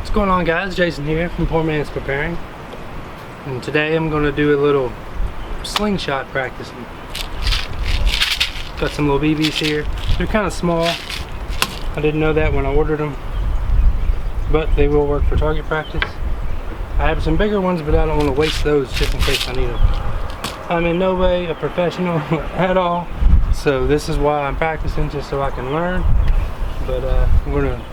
What's going on, guys? Jason here from Poor Man's Preparing, and today I'm going to do a little slingshot practicing. Got some little BBs here. They're kind of small. I didn't know that when I ordered them, but they will work for target practice. I have some bigger ones, but I don't want to waste those just in case I need them. I'm in no way a professional at all, so this is why I'm practicing, just so I can learn. But we're going to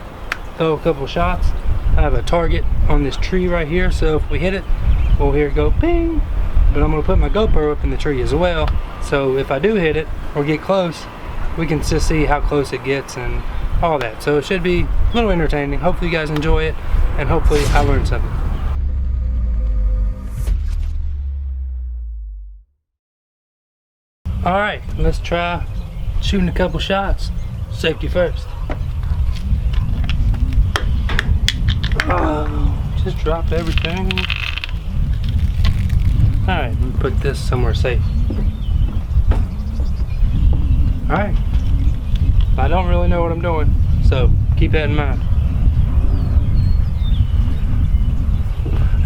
throw a couple shots. I have a target on this tree right here, so if we hit it, we'll hear it go ping. But I'm going to put my GoPro up in the tree as well, so if I do hit it or get close, we can just see how close it gets and all that. So it should be a little entertaining. Hopefully you guys enjoy it, and hopefully I learned something. Alright, let's try shooting a couple shots. Safety first. Just dropped everything. Alright, let me put this somewhere safe. Alright. I don't really know what I'm doing, so keep that in mind.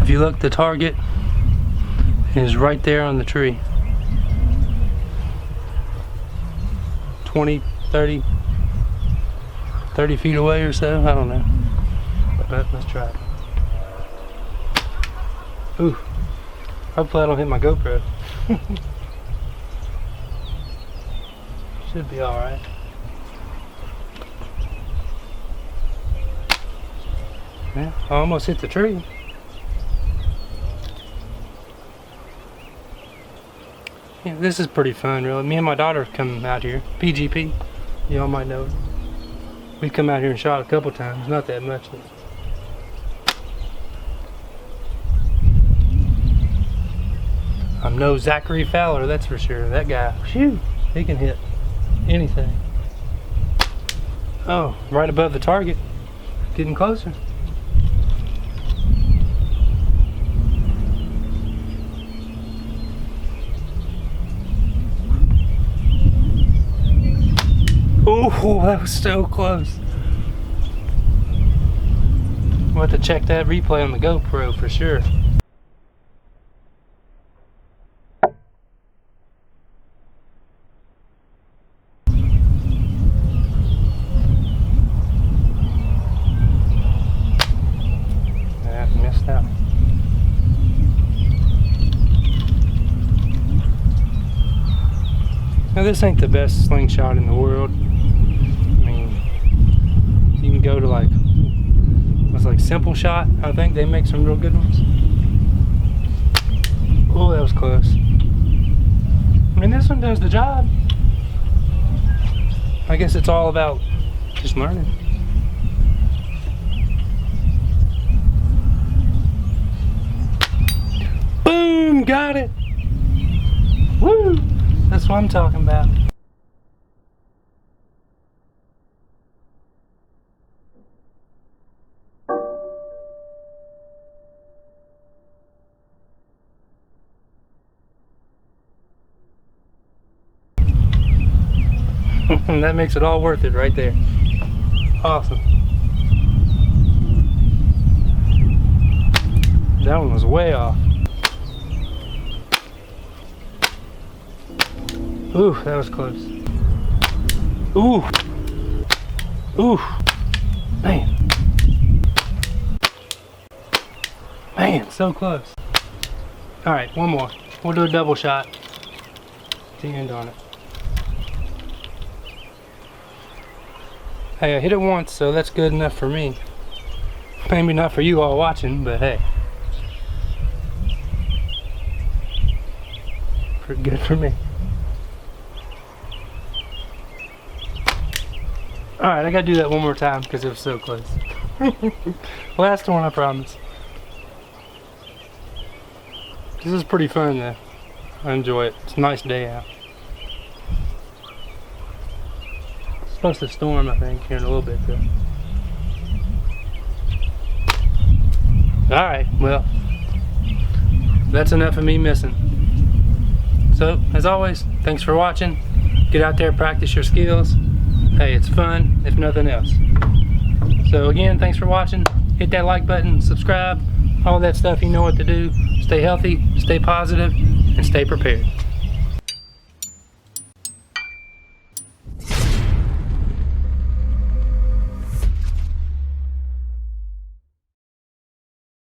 If you look, the target is right there on the tree. 20, 30 feet away or so, I don't know. But let's try it. Ooh, hopefully I don't hit my GoPro. Should be alright. Yeah, I almost hit the tree. Yeah, this is pretty fun, really. Me and my daughter come out here. PGP, y'all might know it. We've come out here and shot a couple times, not that much. I'm no Zachary Fowler, that's for sure. That guy, phew, he can hit anything. Oh, right above the target. Getting closer. Oh, that was so close. We'll have to check that replay on the GoPro for sure. Yeah, missed out. Now, this ain't the best slingshot in the world. You can go to like, what's like Simple Shot. I think they make some real good ones. Oh, that was close. I mean, this one does the job. I guess it's all about just learning. Boom, got it. Woo, that's what I'm talking about. That makes it all worth it right there. Awesome. That one was way off. Ooh, that was close. Ooh. Ooh. Man. Man, so close. Alright, one more. We'll do a double shot to end on it. Hey, I hit it once, so that's good enough for me. Maybe not for you all watching, but hey. Pretty good for me. Alright, I gotta do that one more time because it was so close. Last one, I promise. This is pretty fun though. I enjoy it. It's a nice day out. Supposed to storm, I think, here in a little bit though. Alright, well, that's enough of me missing. So, as always, thanks for watching. Get out there, practice your skills. Hey, it's fun, if nothing else. So again, thanks for watching. hit that like button, subscribe, all that stuff. You know what to do. Stay healthy, stay positive, and stay prepared.